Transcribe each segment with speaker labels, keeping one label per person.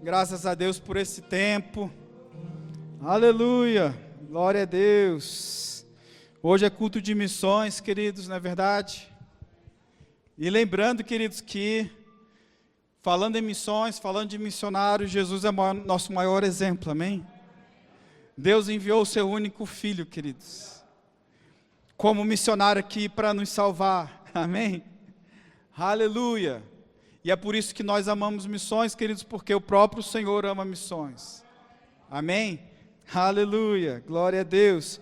Speaker 1: Graças a Deus por esse tempo. Aleluia. Glória a Deus. Hoje é culto de missões, queridos, não é verdade? E lembrando, queridos, que falando em missões, falando de missionários, Jesus é nosso maior exemplo, amém? Deus enviou o seu único filho, queridos, como missionário aqui para nos salvar, amém? Aleluia. E é por isso que nós amamos missões, queridos, porque o próprio Senhor ama missões. Amém? Aleluia. Glória a Deus.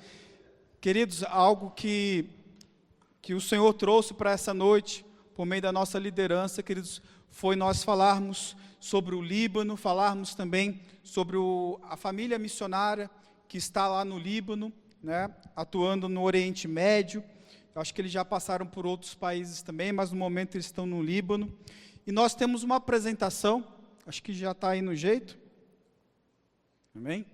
Speaker 1: Queridos, algo que o Senhor trouxe para essa noite, por meio da nossa liderança, queridos, foi nós falarmos sobre o Líbano, falarmos também sobre a família missionária que está lá no Líbano, né, atuando no Oriente Médio. Eu acho que eles já passaram por outros países também, mas no momento eles estão no Líbano. E nós temos uma apresentação, acho que já está aí no jeito. Amém?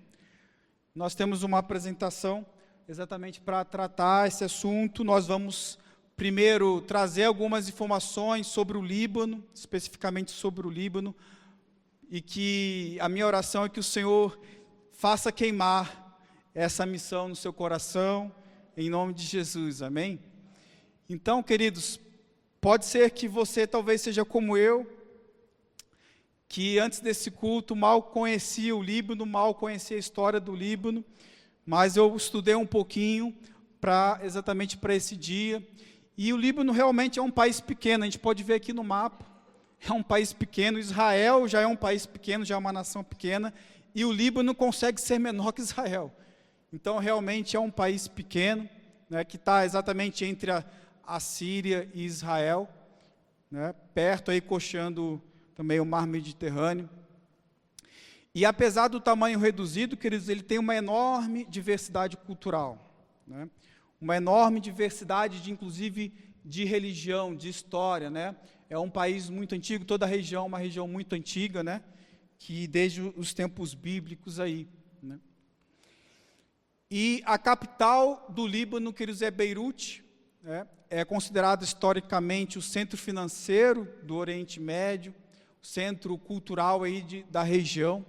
Speaker 1: Nós temos uma apresentação exatamente para tratar esse assunto. Nós vamos primeiro trazer algumas informações sobre o Líbano, especificamente sobre o Líbano, e que a minha oração é que o Senhor faça queimar essa missão no seu coração, em nome de Jesus, amém? Então, queridos, pode ser que você talvez seja como eu, que antes desse culto mal conhecia o Líbano, mal conhecia a história do Líbano, mas eu estudei um pouquinho exatamente para esse dia, e o Líbano realmente é um país pequeno, a gente pode ver aqui no mapa, é um país pequeno. Israel já é um país pequeno, já é uma nação pequena, e o Líbano consegue ser menor que Israel. Então realmente é um país pequeno, né, que está exatamente entre a Síria e Israel, né, perto aí, coxando também o mar Mediterrâneo. E apesar do tamanho reduzido, queridos, ele tem uma enorme diversidade cultural, né, uma enorme diversidade, inclusive de religião, de história, né. É um país muito antigo, toda a região é uma região muito antiga, né, que desde os tempos bíblicos aí, né. E a capital do Líbano, queridos, é Beirute, né, é considerado historicamente o centro financeiro do Oriente Médio, o centro cultural aí da região.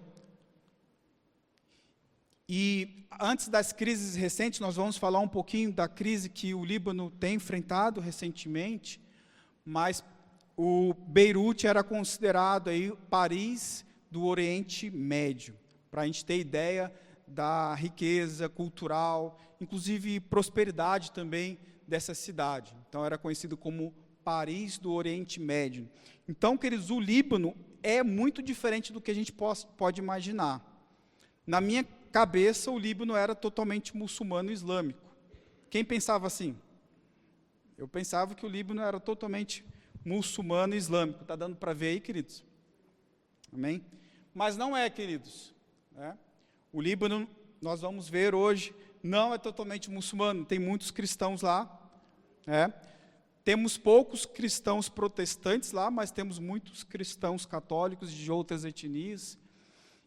Speaker 1: E antes das crises recentes, nós vamos falar um pouquinho da crise que o Líbano tem enfrentado recentemente, mas o Beirute era considerado aí Paris do Oriente Médio, para a gente ter ideia da riqueza cultural, inclusive prosperidade também dessa cidade. Então era conhecido como Paris do Oriente Médio. Então, queridos, o Líbano é muito diferente do que a gente pode imaginar. Na minha cabeça, o Líbano era totalmente muçulmano e islâmico. Quem pensava assim? Eu pensava que o Líbano era totalmente muçulmano e islâmico. Está dando para ver aí, queridos? Amém? Mas não é, queridos. Né? O Líbano, nós vamos ver hoje, não é totalmente muçulmano, tem muitos cristãos lá. Temos poucos cristãos protestantes lá, mas temos muitos cristãos católicos de outras etnias.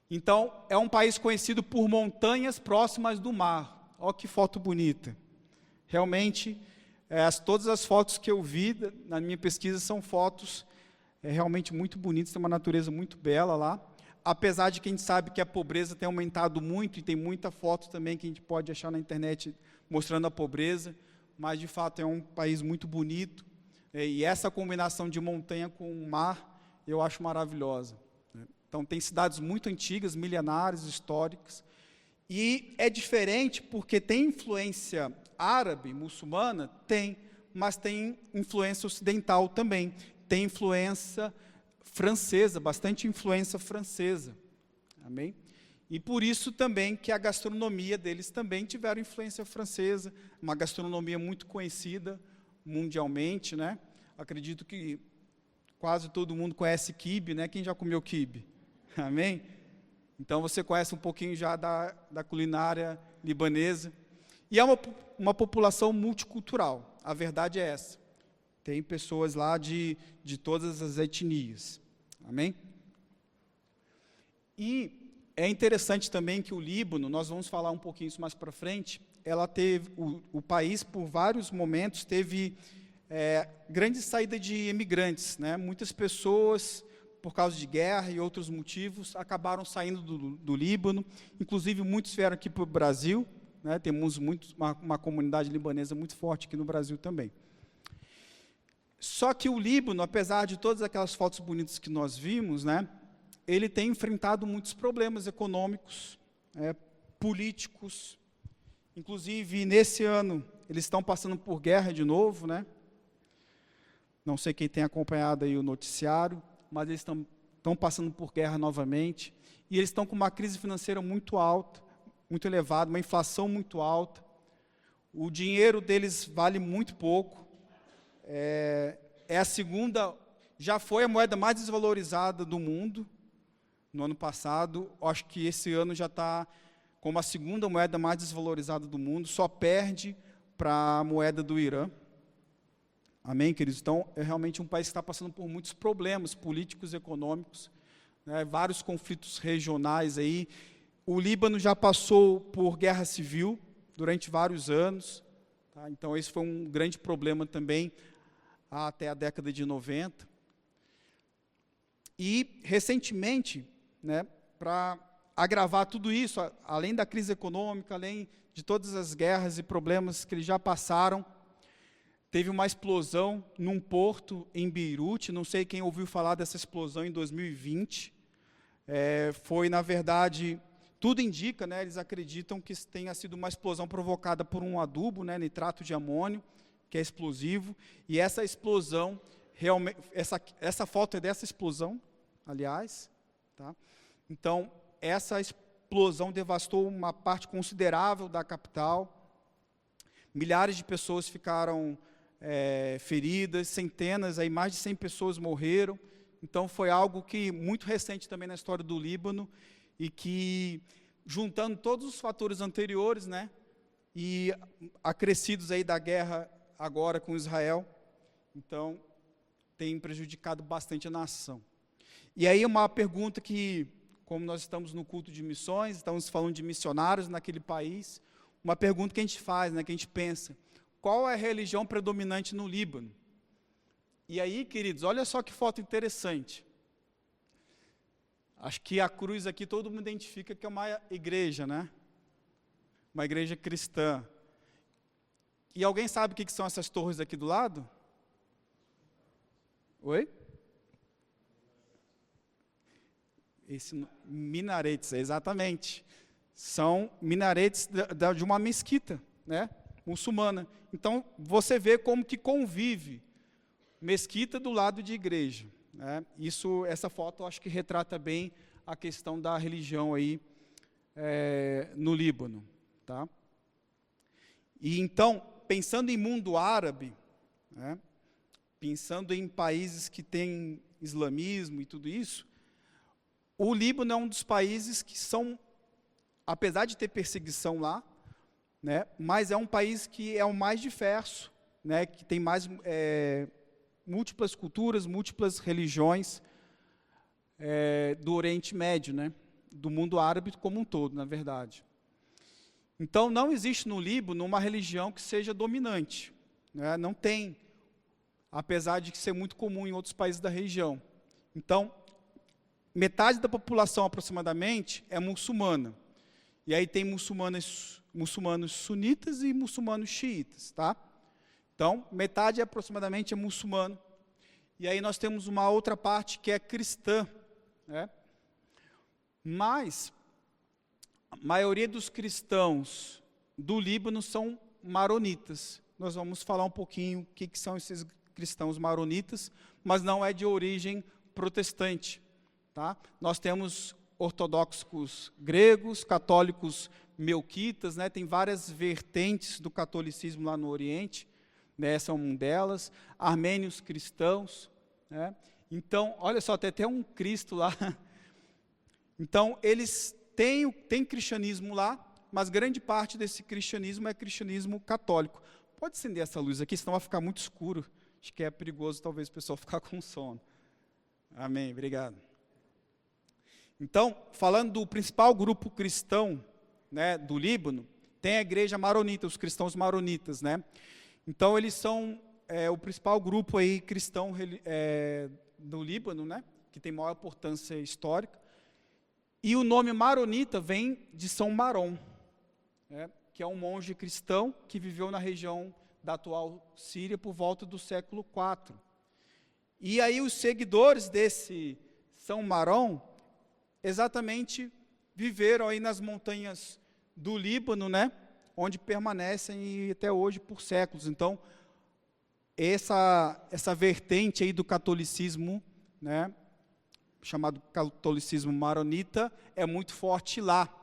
Speaker 1: Então, é um país conhecido por montanhas próximas do mar. Olha que foto bonita. Realmente, todas as fotos que eu vi na minha pesquisa são fotos realmente muito bonitas, tem uma natureza muito bela lá. Apesar de que a gente sabe que a pobreza tem aumentado muito, e tem muita foto também que a gente pode achar na internet mostrando a pobreza, mas de fato é um país muito bonito, e essa combinação de montanha com mar, eu acho maravilhosa. Então tem cidades muito antigas, milenares, históricas, e é diferente porque tem influência árabe, muçulmana, tem, mas tem influência ocidental também, tem influência francesa, bastante influência francesa, amém? E por isso também que a gastronomia deles também tiveram influência francesa, uma gastronomia muito conhecida mundialmente, né? Acredito que quase todo mundo conhece quibe, né? Quem já comeu quibe? Amém? Então você conhece um pouquinho já da culinária libanesa. E é uma população multicultural, a verdade é essa. Tem pessoas lá de todas as etnias. Amém? E é interessante também que o Líbano, nós vamos falar um pouquinho isso mais para frente, ela teve, o país por vários momentos teve grande saída de imigrantes, né? Muitas pessoas por causa de guerra e outros motivos, acabaram saindo do Líbano. Inclusive, muitos vieram aqui para o Brasil, né? Temos uma comunidade libanesa muito forte aqui no Brasil também. Só que o Líbano, apesar de todas aquelas fotos bonitas que nós vimos, né, ele tem enfrentado muitos problemas econômicos, políticos. Inclusive, nesse ano, eles estão passando por guerra de novo, né? Não sei quem tem acompanhado aí o noticiário, mas eles estão passando por guerra novamente, e eles estão com uma crise financeira muito alta, muito elevada, uma inflação muito alta, o dinheiro deles vale muito pouco, já foi a moeda mais desvalorizada do mundo, no ano passado, acho que esse ano já está como a segunda moeda mais desvalorizada do mundo, só perde para a moeda do Irã. Amém, queridos? Então, é realmente um país que está passando por muitos problemas políticos e econômicos, né, vários conflitos regionais aí. O Líbano já passou por guerra civil durante vários anos, tá? Então, esse foi um grande problema também até a década de 90. E, recentemente, né, para agravar tudo isso, além da crise econômica, além de todas as guerras e problemas que eles já passaram, teve uma explosão num porto em Beirute. Não sei quem ouviu falar dessa explosão em 2020. Foi, na verdade, tudo indica, né, eles acreditam que tenha sido uma explosão provocada por um adubo, né, nitrato de amônio, que é explosivo. E essa explosão, realmente, essa foto é dessa explosão, aliás. Tá? Então, essa explosão devastou uma parte considerável da capital. Milhares de pessoas ficaram feridas, centenas, aí mais de 100 pessoas morreram. Então, foi algo que muito recente também na história do Líbano, e que, juntando todos os fatores anteriores, né, e acrescidos aí da guerra agora com Israel, então, tem prejudicado bastante a nação. E aí uma pergunta que, como nós estamos no culto de missões, estamos falando de missionários naquele país, uma pergunta que a gente faz, né, que a gente pensa: qual é a religião predominante no Líbano? E aí, queridos, olha só que foto interessante. Acho que a cruz aqui todo mundo identifica que é uma igreja, né? Uma igreja cristã. E alguém sabe o que são essas torres aqui do lado? Oi? Minaretes, exatamente. São minaretes de uma mesquita, né, muçulmana. Então, você vê como que convive mesquita do lado de igreja, né? Essa foto, eu acho que retrata bem a questão da religião aí no Líbano. Tá? E então, pensando em mundo árabe, né, pensando em países que têm islamismo e tudo isso, o Líbano é um dos países que são, apesar de ter perseguição lá, né, mas é um país que é o mais diverso, né, que tem mais múltiplas culturas, múltiplas religiões do Oriente Médio, né, do mundo árabe como um todo, na verdade. Então, não existe no Líbano uma religião que seja dominante, né, não tem, apesar de ser muito comum em outros países da região. Então, metade da população, aproximadamente, é muçulmana. E aí tem muçulmanos sunitas e muçulmanos xiitas, tá? Então, metade aproximadamente é muçulmano. E aí nós temos uma outra parte que é cristã, né? Mas a maioria dos cristãos do Líbano são maronitas. Nós vamos falar um pouquinho o que são esses cristãos maronitas, mas não é de origem protestante. Tá? Nós temos ortodoxos gregos, católicos melquitas, né? Tem várias vertentes do catolicismo lá no Oriente, né? Essa é uma delas, armênios cristãos, né? Então, olha só, tem até um Cristo lá. Então, eles têm cristianismo lá, mas grande parte desse cristianismo é cristianismo católico. Pode acender essa luz aqui, senão vai ficar muito escuro. Acho que é perigoso, talvez, o pessoal ficar com sono. Amém, obrigado. Então, falando do principal grupo cristão, né, do Líbano, tem a igreja maronita, os cristãos maronitas, né? Então, eles são o principal grupo aí cristão do Líbano, né? que tem maior importância histórica. E o nome maronita vem de São Marom, né, que é um monge cristão que viveu na região da atual Síria por volta do século IV. E aí os seguidores desse São Marom exatamente viveram aí nas montanhas do Líbano, né, onde permanecem até hoje por séculos. Então, essa vertente aí do catolicismo, né, chamado catolicismo maronita, é muito forte lá.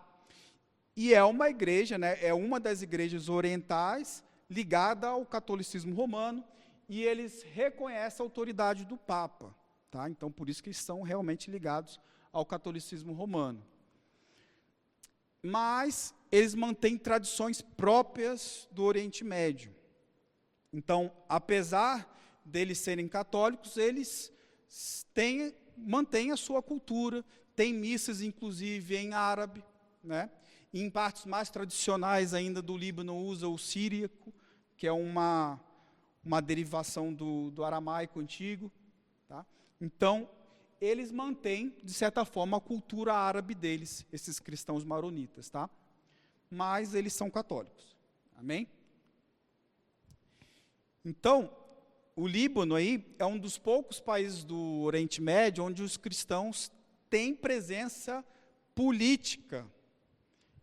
Speaker 1: E é uma igreja, né, é uma das igrejas orientais ligada ao catolicismo romano, e eles reconhecem a autoridade do Papa, tá? Então, por isso que eles são realmente ligados ao catolicismo romano. Mas eles mantêm tradições próprias do Oriente Médio. Então, apesar deles serem católicos, eles mantêm a sua cultura, tem missas, inclusive, em árabe, né? E em partes mais tradicionais ainda do Líbano, usa o síriaco, que é uma derivação do aramaico antigo. Tá? Então, eles mantêm, de certa forma, a cultura árabe deles, esses cristãos maronitas. Tá? Mas eles são católicos. Amém? Então, o Líbano aí é um dos poucos países do Oriente Médio onde os cristãos têm presença política.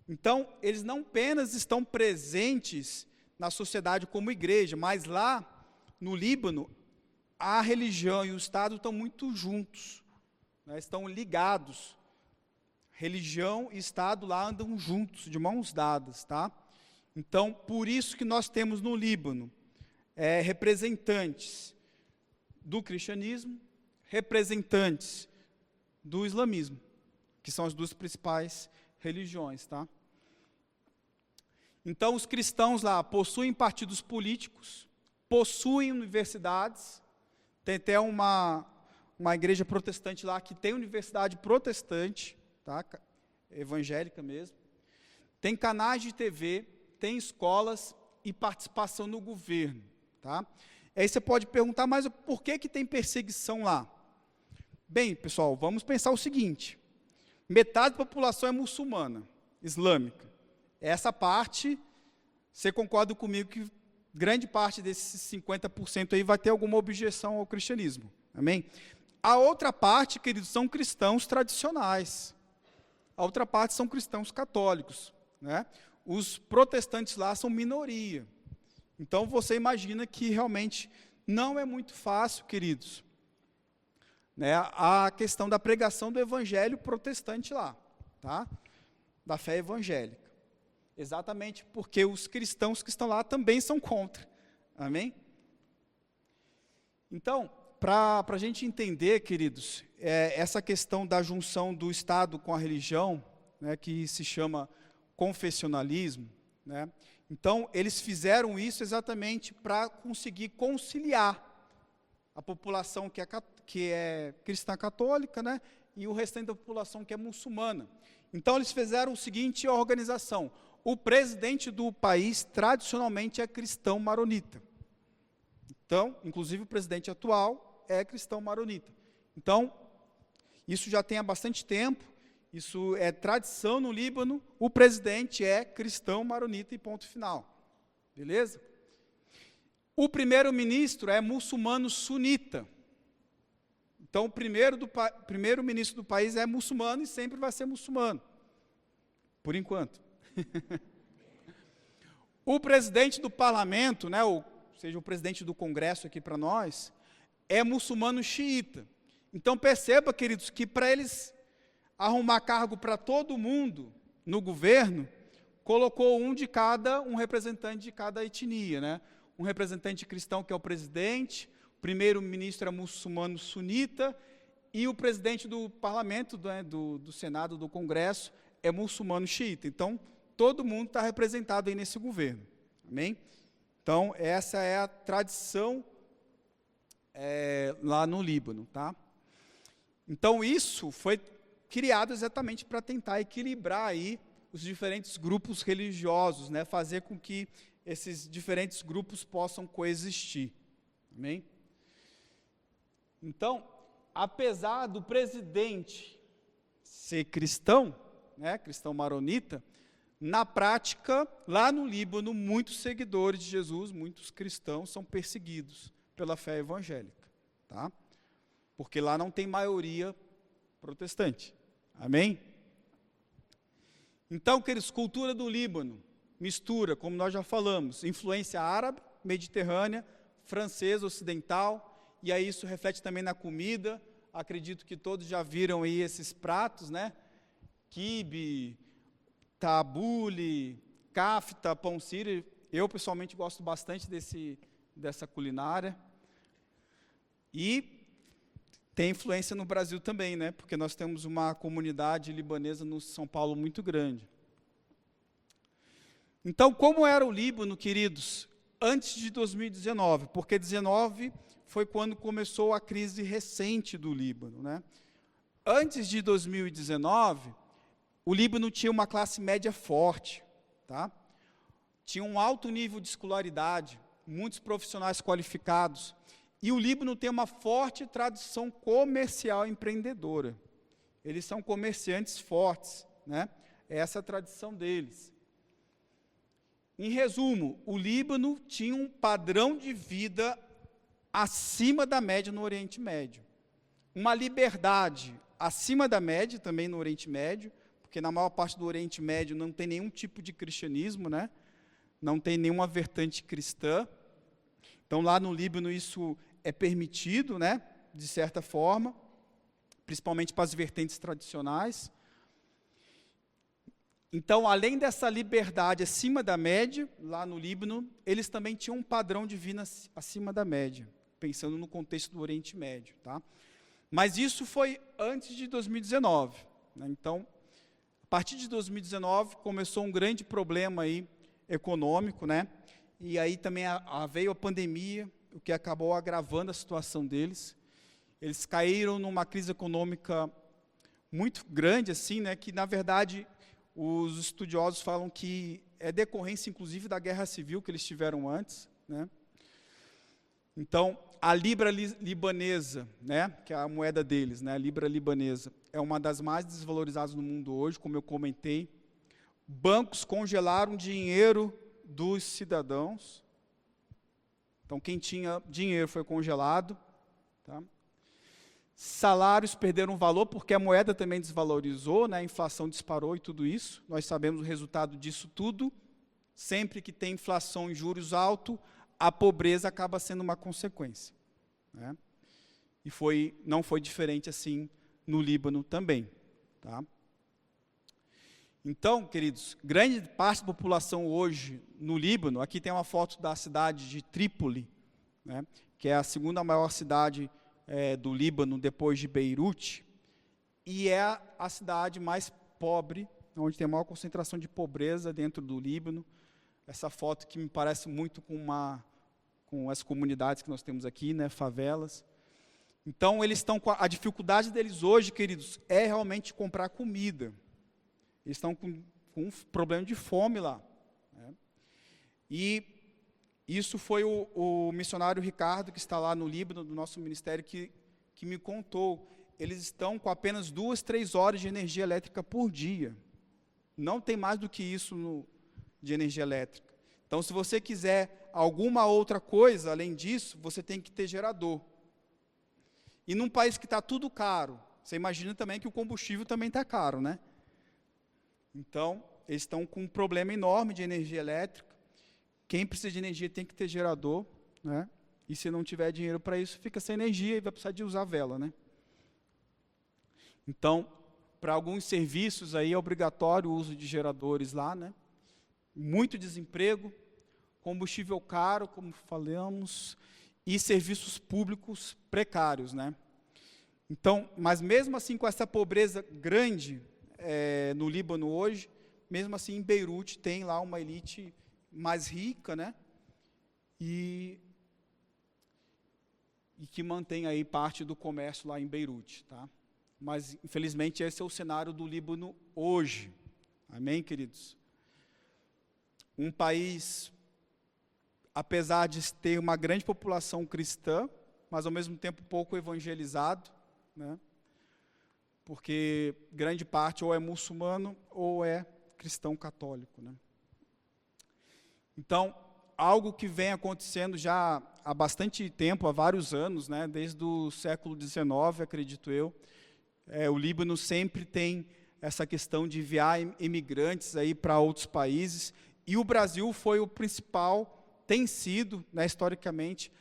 Speaker 1: Então, eles não apenas estão presentes na sociedade como igreja, mas lá, no Líbano, a religião e o Estado estão muito juntos, né, estão ligados. Religião e Estado lá andam juntos, de mãos dadas. Tá? Então, por isso que nós temos no Líbano representantes do cristianismo, representantes do islamismo, que são as duas principais religiões, tá? Então, os cristãos lá possuem partidos políticos, possuem universidades, tem até uma igreja protestante lá que tem universidade protestante, tá? Evangélica mesmo, tem canais de TV, tem escolas e participação no governo, tá? Aí você pode perguntar, mas por que tem perseguição lá? Bem, pessoal, vamos pensar o seguinte: metade da população é muçulmana, islâmica. Essa parte, você concorda comigo que grande parte desses 50% aí vai ter alguma objeção ao cristianismo. Amém? A outra parte, queridos, são cristãos tradicionais. A outra parte são cristãos católicos, né? Os protestantes lá são minoria. Então, você imagina que realmente não é muito fácil, queridos, né, a questão da pregação do evangelho protestante lá, tá? Da fé evangélica. Exatamente porque os cristãos que estão lá também são contra. Amém? Então, para a gente entender, queridos, essa questão da junção do Estado com a religião, né, que se chama confessionalismo, né? Então, eles fizeram isso exatamente para conseguir conciliar a população que é cristã católica, né, e o restante da população que é muçulmana. Então, eles fizeram o seguinte organização: o presidente do país, tradicionalmente, é cristão maronita. Então, inclusive, o presidente atual é cristão maronita. Então, isso já tem há bastante tempo, isso é tradição no Líbano, o presidente é cristão maronita e ponto final. Beleza? O primeiro-ministro é muçulmano sunita. Então, o primeiro-ministro do país é muçulmano e sempre vai ser muçulmano. Por enquanto. O presidente do parlamento, né, ou seja, o presidente do Congresso aqui para nós, é muçulmano xiita. Então, perceba, queridos, que para eles arrumar cargo para todo mundo no governo, colocou um representante de cada etnia, né? Um representante cristão, que é o presidente, o primeiro-ministro é muçulmano sunita, e o presidente do parlamento, do Senado, do Congresso, é muçulmano xiita. Então, todo mundo está representado aí nesse governo. Amém? Então, essa é a tradição lá no Líbano, tá? Então, isso foi criado exatamente para tentar equilibrar aí os diferentes grupos religiosos, né? Fazer com que esses diferentes grupos possam coexistir. Amém? Então, apesar do presidente ser cristão, né, cristão maronita, na prática, lá no Líbano, muitos seguidores de Jesus, muitos cristãos são perseguidos pela fé evangélica, tá? Porque lá não tem maioria protestante. Amém? Então, queridos, cultura do Líbano, mistura, como nós já falamos, influência árabe, mediterrânea, francesa, ocidental, e aí isso reflete também na comida. Acredito que todos já viram aí esses pratos, né? Quibe, tabule, kafta, pão sírio. Eu, pessoalmente, gosto bastante dessa culinária. E tem influência no Brasil também, né? Porque nós temos uma comunidade libanesa no São Paulo muito grande. Então, como era o Líbano, queridos, antes de 2019? Porque 2019 foi quando começou a crise recente do Líbano, né? Antes de 2019, o Líbano tinha uma classe média forte, tá? Tinha um alto nível de escolaridade, muitos profissionais qualificados. E o Líbano tem uma forte tradição comercial empreendedora. Eles são comerciantes fortes, né? Essa é a tradição deles. Em resumo, o Líbano tinha um padrão de vida acima da média no Oriente Médio. Uma liberdade acima da média também no Oriente Médio, porque na maior parte do Oriente Médio não tem nenhum tipo de cristianismo, né? Não tem nenhuma vertente cristã. Então, lá no Líbano, isso é permitido, né, de certa forma, principalmente para as vertentes tradicionais. Então, além dessa liberdade acima da média, lá no Líbano, eles também tinham um padrão de vida acima da média, pensando no contexto do Oriente Médio, tá? Mas isso foi antes de 2019, né? Então, a partir de 2019, começou um grande problema aí econômico, né? E aí também veio a pandemia, o que acabou agravando a situação deles. Eles caíram numa crise econômica muito grande, assim, né, que, na verdade, os estudiosos falam que é decorrência, inclusive, da guerra civil que eles tiveram antes, né? Então, a libra libanesa, né, que é a moeda deles, né, a libra libanesa, é uma das mais desvalorizadas no mundo hoje, como eu comentei. Bancos congelaram dinheiro dos cidadãos. Então, quem tinha dinheiro foi congelado, tá? Salários perderam valor porque a moeda também desvalorizou, né? A inflação disparou e tudo isso. Nós sabemos o resultado disso tudo. Sempre que tem inflação e juros altos, a pobreza acaba sendo uma consequência, né? E não foi diferente assim no Líbano também, tá? Então, queridos, grande parte da população hoje no Líbano, aqui tem uma foto da cidade de Trípoli, né, que é a segunda maior cidade do Líbano, depois de Beirute, e é a cidade mais pobre, onde tem a maior concentração de pobreza dentro do Líbano. Essa foto que me parece muito com as comunidades que nós temos aqui, né, favelas. Então, eles estão com a dificuldade deles hoje, queridos, é realmente comprar comida. Eles estão com um problema de fome lá, né? E isso foi o missionário Ricardo, que está lá no Líbano, do nosso ministério, que me contou. Eles estão com apenas 2, 3 horas de energia elétrica por dia. Não tem mais do que isso de energia elétrica. Então, se você quiser alguma outra coisa, além disso, você tem que ter gerador. E num país que está tudo caro, você imagina também que o combustível também está caro, né? Então, eles estão com um problema enorme de energia elétrica. Quem precisa de energia tem que ter gerador, né? E se não tiver dinheiro para isso, fica sem energia e vai precisar de usar vela, né? Então, para alguns serviços aí é obrigatório o uso de geradores lá, né? Muito desemprego, combustível caro, como falamos, e serviços públicos precários, né? Então, mas mesmo assim, com essa pobreza grande no Líbano hoje, mesmo assim em Beirute tem lá uma elite mais rica, né? E que mantém aí parte do comércio lá em Beirute, tá? Mas, infelizmente, esse é o cenário do Líbano hoje. Amém, queridos? Um país, apesar de ter uma grande população cristã, mas, ao mesmo tempo, pouco evangelizado, né? Porque grande parte ou é muçulmano ou é cristão católico, né? Então, algo que vem acontecendo já há bastante tempo, há vários anos, né? Desde o século XIX, acredito eu, o Líbano sempre tem essa questão de enviar imigrantes aí para outros países, e o Brasil foi o principal, tem sido, né, historicamente,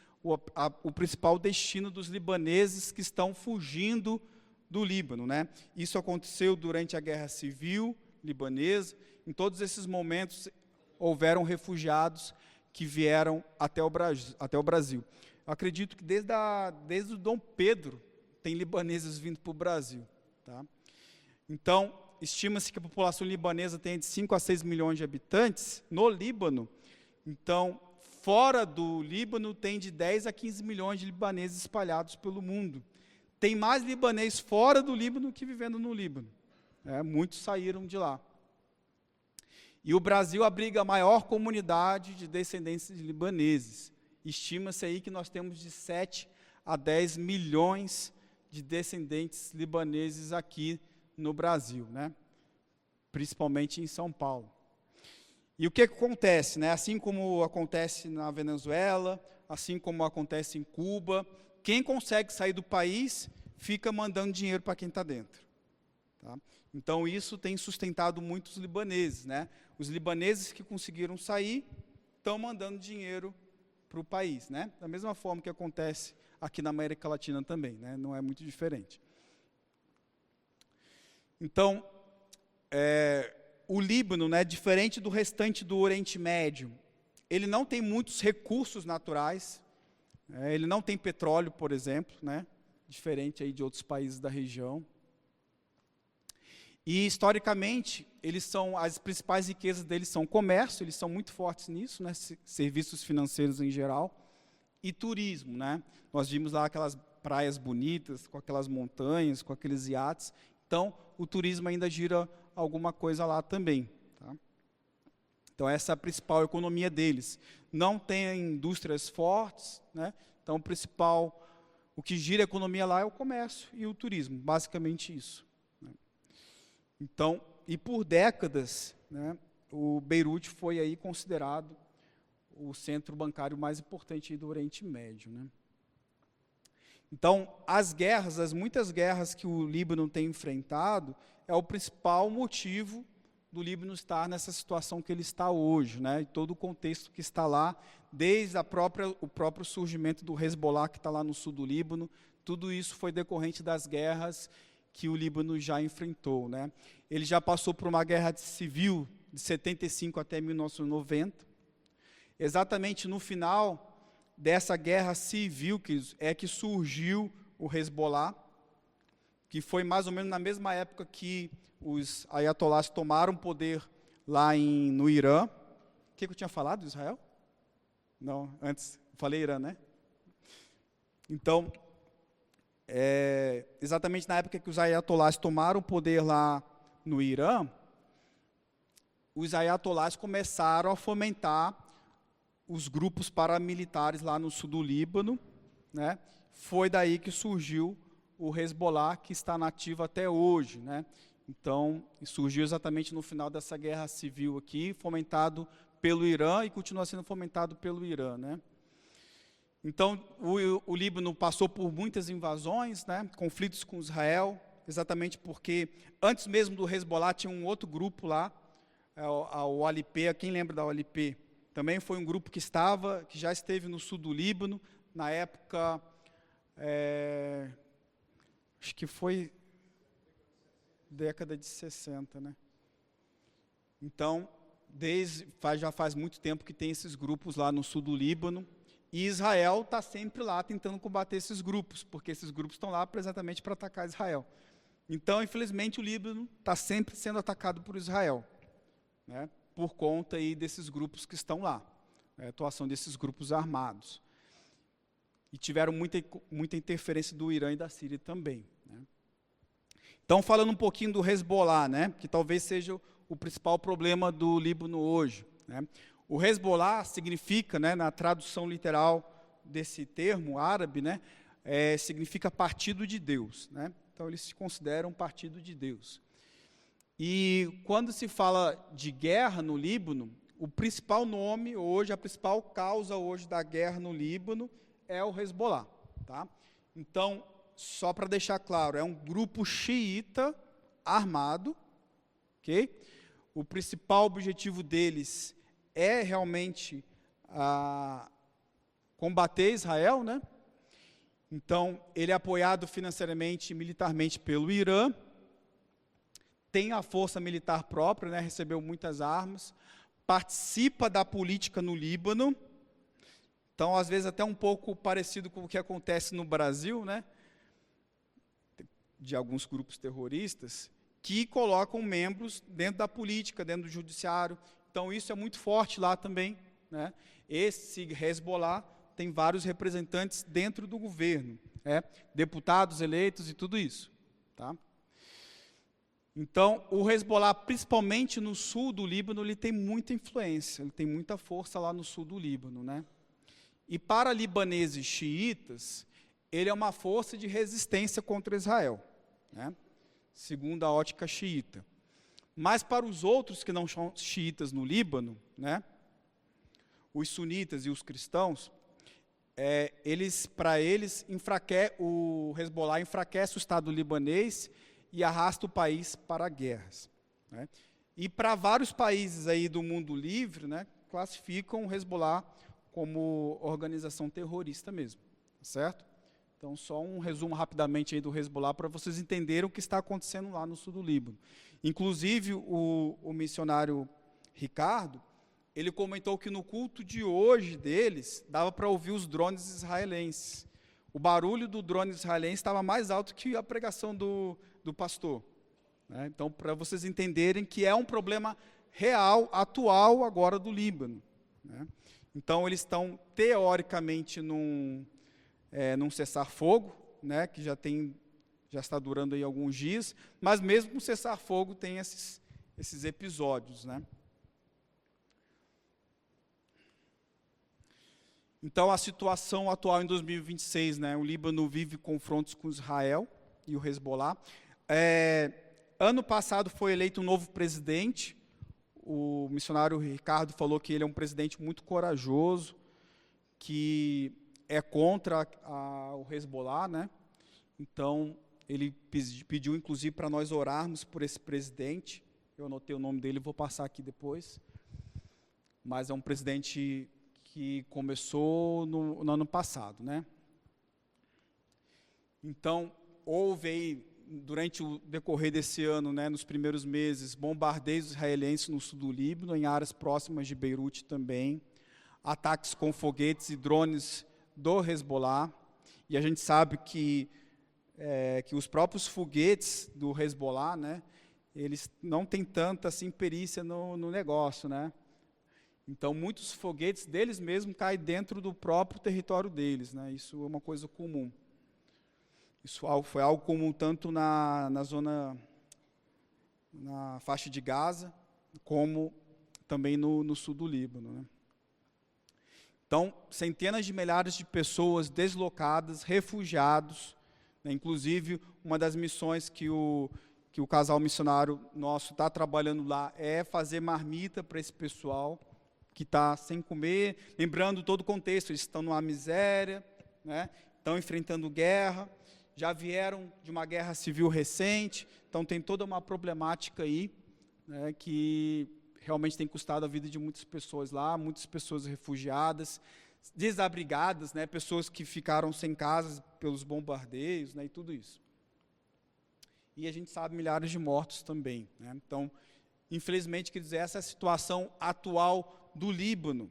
Speaker 1: o principal destino dos libaneses que estão fugindo do Líbano, né? Isso aconteceu durante a Guerra Civil libanesa. Em todos esses momentos houveram refugiados que vieram até o Brasil. Eu acredito que desde o Dom Pedro tem libaneses vindo para o Brasil, tá? Então, estima-se que a população libanesa tem de 5 a 6 milhões de habitantes no Líbano. Então, fora do Líbano, tem de 10 a 15 milhões de libaneses espalhados pelo mundo. Tem mais libanês fora do Líbano que vivendo no Líbano. Muitos saíram de lá. E o Brasil abriga a maior comunidade de descendentes de libaneses. Estima-se aí que nós temos de 7 a 10 milhões de descendentes libaneses aqui no Brasil, né? Principalmente em São Paulo. E o que acontece, né? Assim como acontece na Venezuela, assim como acontece em Cuba, quem consegue sair do país fica mandando dinheiro para quem está dentro. Tá? Então, isso tem sustentado muitos libaneses, né? Os libaneses que conseguiram sair estão mandando dinheiro para o país, né? Da mesma forma que acontece aqui na América Latina também, né? Não é muito diferente. Então, o Líbano, né, diferente do restante do Oriente Médio, ele não tem muitos recursos naturais, ele não tem petróleo, por exemplo, né, diferente aí de outros países da região. E, historicamente, as principais riquezas deles são comércio, eles são muito fortes nisso, né, serviços financeiros em geral, e turismo, né? Nós vimos lá aquelas praias bonitas, com aquelas montanhas, com aqueles iates. Então, o turismo ainda gira alguma coisa lá também. Tá? Então, essa é a principal economia deles. Não tem indústrias fortes, né? Então, o que gira a economia lá é o comércio e o turismo, basicamente isso. Né? Então, e por décadas, né, o Beirute foi aí considerado o centro bancário mais importante do Oriente Médio, né? Então, as muitas guerras que o Líbano tem enfrentado, é o principal motivo do Líbano estar nessa situação que ele está hoje, né? E todo o contexto que está lá, desde o próprio surgimento do Hezbollah, que está lá no sul do Líbano, tudo isso foi decorrente das guerras que o Líbano já enfrentou, né? Ele já passou por uma guerra civil de 75 até 1990. Exatamente no final dessa guerra civil que surgiu o Hezbollah, que foi mais ou menos na mesma época que os ayatolás tomaram poder lá no Irã. O que eu tinha falado, Israel? Não, antes, falei Irã, né? Então, exatamente na época que os ayatolás tomaram o poder lá no Irã, os ayatolás começaram a fomentar os grupos paramilitares lá no sul do Líbano, né? Foi daí que surgiu o Hezbollah, que está nativo até hoje, né? Então, surgiu exatamente no final dessa guerra civil aqui, fomentado pelo Irã e continua sendo fomentado pelo Irã, né? Então, o Líbano passou por muitas invasões, né? Conflitos com Israel, exatamente porque antes mesmo do Hezbollah tinha um outro grupo lá, a OLP. Quem lembra da OLP? Também foi um grupo que já esteve no sul do Líbano, na época, acho que foi década de 60, né? Então, já faz muito tempo que tem esses grupos lá no sul do Líbano, e Israel está sempre lá tentando combater esses grupos, porque esses grupos estão lá exatamente para atacar Israel. Então, infelizmente, o Líbano está sempre sendo atacado por Israel, né? Por conta aí desses grupos que estão lá, a atuação desses grupos armados. E tiveram muita interferência do Irã e da Síria também, né? Então, falando um pouquinho do Hezbollah, né, que talvez seja o principal problema do Líbano hoje, né? O Hezbollah significa, né, na tradução literal desse termo árabe, né, significa partido de Deus, né? Então, eles se consideram partido de Deus. E quando se fala de guerra no Líbano, o principal nome hoje, a principal causa hoje da guerra no Líbano é o Hezbollah, tá? Então, só para deixar claro, é um grupo xiita armado, ok? O principal objetivo deles é realmente combater Israel, né? Então, ele é apoiado financeiramente e militarmente pelo Irã, tem a força militar própria, né? Recebeu muitas armas, participa da política no Líbano. Então, às vezes, até um pouco parecido com o que acontece no Brasil, né? De alguns grupos terroristas, que colocam membros dentro da política, dentro do judiciário. Então, isso é muito forte lá também, né? Esse Hezbollah tem vários representantes dentro do governo, deputados eleitos e tudo isso, tá? Então, o Hezbollah, principalmente no sul do Líbano, ele tem muita influência, ele tem muita força lá no sul do Líbano, né? E para libaneses xiitas, ele é uma força de resistência contra Israel, né? Segundo a ótica xiita. Mas para os outros que não são xiitas no Líbano, né? Os sunitas e os cristãos, para eles, o Hezbollah enfraquece o Estado libanês e arrasta o país para guerras, né? E para vários países aí do mundo livre, né, classificam o Hezbollah como organização terrorista mesmo, certo? Então, só um resumo rapidamente aí do Hezbollah para vocês entenderem o que está acontecendo lá no sul do Líbano. Inclusive, o missionário Ricardo, ele comentou que no culto de hoje deles, dava para ouvir os drones israelenses. O barulho do drone israelense estava mais alto que a pregação do pastor, né? Então, para vocês entenderem que é um problema real, atual agora do Líbano, né? Então, eles estão, teoricamente, num cessar-fogo, né, que já está durando aí alguns dias, mas mesmo com cessar-fogo tem esses episódios, né? Então, a situação atual em 2026, né, o Líbano vive confrontos com Israel e o Hezbollah. Ano passado foi eleito um novo presidente. O missionário Ricardo falou que ele é um presidente muito corajoso, que é contra o Hezbollah, né? Então, ele pediu, inclusive, para nós orarmos por esse presidente. Eu anotei o nome dele, vou passar aqui depois. Mas é um presidente que começou no ano passado, né? Então, houve aí, durante o decorrer desse ano, né, nos primeiros meses, bombardeios israelenses no sul do Líbano, em áreas próximas de Beirute também, ataques com foguetes e drones do Hezbollah, e a gente sabe que os próprios foguetes do Hezbollah, né, eles não têm tanta assim, perícia no negócio, né? Então, muitos foguetes deles mesmos caem dentro do próprio território deles, né? Isso é uma coisa comum. Isso foi algo comum tanto na faixa de Gaza, como também no sul do Líbano, né? Então, centenas de milhares de pessoas deslocadas, refugiados, né? Inclusive, uma das missões que o casal missionário nosso está trabalhando lá é fazer marmita para esse pessoal que está sem comer, lembrando todo o contexto, eles estão numa miséria, né? Estão enfrentando guerra, já vieram de uma guerra civil recente, então tem toda uma problemática aí, né, que realmente tem custado a vida de muitas pessoas lá, muitas pessoas refugiadas, desabrigadas, né, pessoas que ficaram sem casas pelos bombardeios, né, e tudo isso. E a gente sabe milhares de mortos também, né? Então, infelizmente, quer dizer, essa é a situação atual do Líbano.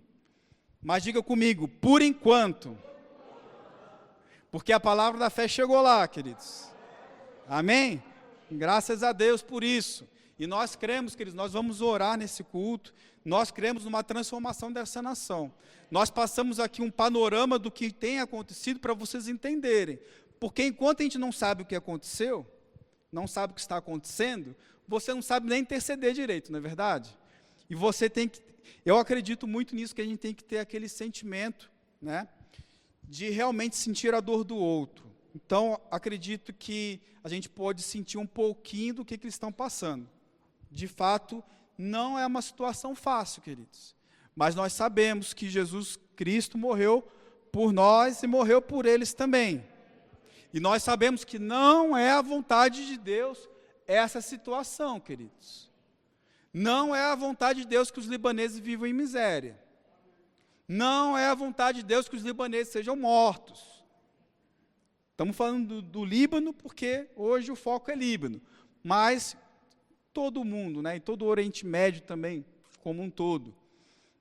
Speaker 1: Mas diga comigo, por enquanto, porque a palavra da fé chegou lá, queridos. Amém? Graças a Deus por isso. E nós cremos, queridos, nós vamos orar nesse culto, nós cremos numa transformação dessa nação. Nós passamos aqui um panorama do que tem acontecido para vocês entenderem. Porque enquanto a gente não sabe o que aconteceu, não sabe o que está acontecendo, você não sabe nem interceder direito, não é verdade? E você tem que, eu acredito muito nisso, que a gente tem que ter aquele sentimento, né, de realmente sentir a dor do outro. Então, acredito que a gente pode sentir um pouquinho do que eles estão passando. De fato, não é uma situação fácil, queridos. Mas nós sabemos que Jesus Cristo morreu por nós e morreu por eles também. E nós sabemos que não é a vontade de Deus essa situação, queridos. Não é a vontade de Deus que os libaneses vivam em miséria. Não é a vontade de Deus que os libaneses sejam mortos. Estamos falando do Líbano porque hoje o foco é Líbano. Mas todo mundo, né, e todo o Oriente Médio também, como um todo.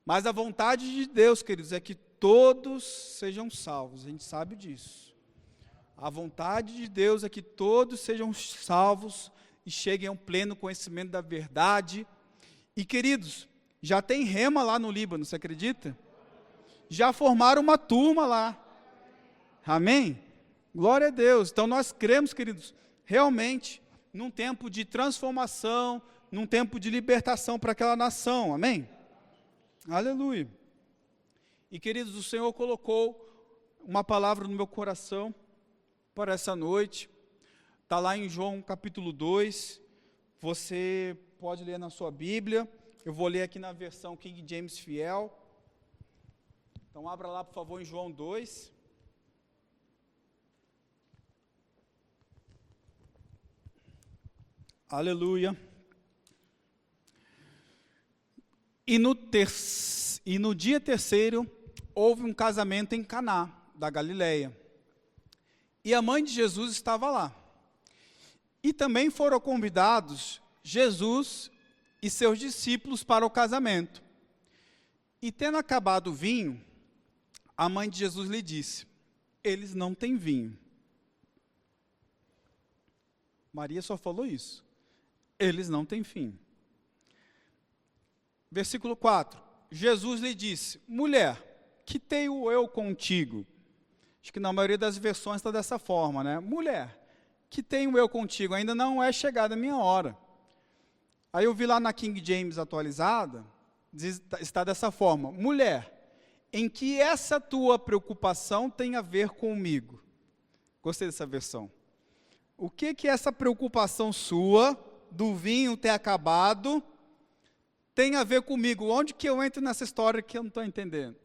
Speaker 1: Mas a vontade de Deus, queridos, é que todos sejam salvos. A gente sabe disso. A vontade de Deus é que todos sejam salvos e cheguem a um pleno conhecimento da verdade. E, queridos, já tem rema lá no Líbano, você acredita? Já formaram uma turma lá. Amém? Glória a Deus. Então, nós cremos, queridos, realmente, num tempo de transformação, num tempo de libertação para aquela nação. Amém? Aleluia. E, queridos, o Senhor colocou uma palavra no meu coração para essa noite. Está lá em João capítulo 2. Você pode ler na sua Bíblia. Eu vou ler aqui na versão King James Fiel. Então, abra lá, por favor, em João 2. Aleluia. E no dia terceiro, houve um casamento em Caná, da Galileia. E a mãe de Jesus estava lá. E também foram convidados Jesus e seus discípulos para o casamento. E tendo acabado o vinho, a mãe de Jesus lhe disse: eles não têm vinho. Maria só falou isso. Eles não têm vinho. Versículo 4. Jesus lhe disse: mulher, que tenho eu contigo? Acho que na maioria das versões está dessa forma, né? Mulher, que tenho eu contigo? Ainda não é chegada a minha hora. Aí eu vi lá na King James atualizada, está dessa forma: mulher, em que essa tua preocupação tem a ver comigo? Gostei dessa versão. O que essa preocupação sua, do vinho ter acabado, tem a ver comigo? Onde que eu entro nessa história que eu não estou entendendo?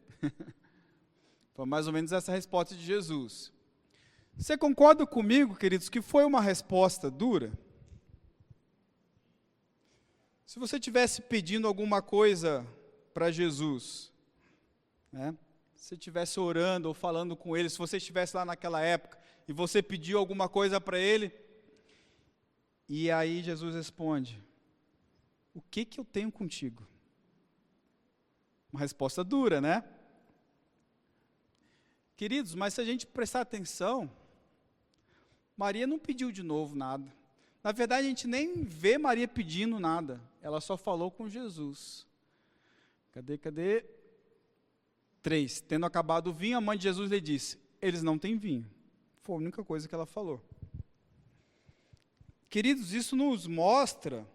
Speaker 1: Foi mais ou menos essa resposta de Jesus. Você concorda comigo, queridos, que foi uma resposta dura? Se você estivesse pedindo alguma coisa para Jesus, né? Se você estivesse orando ou falando com ele, se você estivesse lá naquela época e você pediu alguma coisa para ele, e aí Jesus responde: o que eu tenho contigo? Uma resposta dura, né? Queridos, mas se a gente prestar atenção, Maria não pediu de novo nada. Na verdade, a gente nem vê Maria pedindo nada. Ela só falou com Jesus. Cadê? 3. Tendo acabado o vinho, a mãe de Jesus lhe disse: eles não têm vinho. Foi a única coisa que ela falou. Queridos, isso nos mostra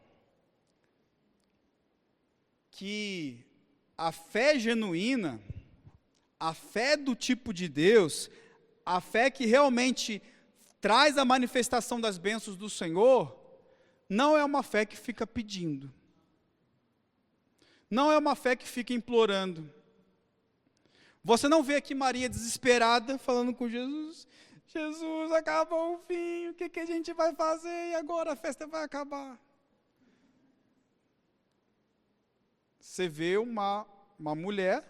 Speaker 1: que a fé genuína, a fé do tipo de Deus, a fé que realmente traz a manifestação das bênçãos do Senhor, não é uma fé que fica pedindo. Não é uma fé que fica implorando. Você não vê aqui Maria desesperada, falando com Jesus: Jesus, acabou o vinho, o que a gente vai fazer? E agora a festa vai acabar. Você vê uma mulher,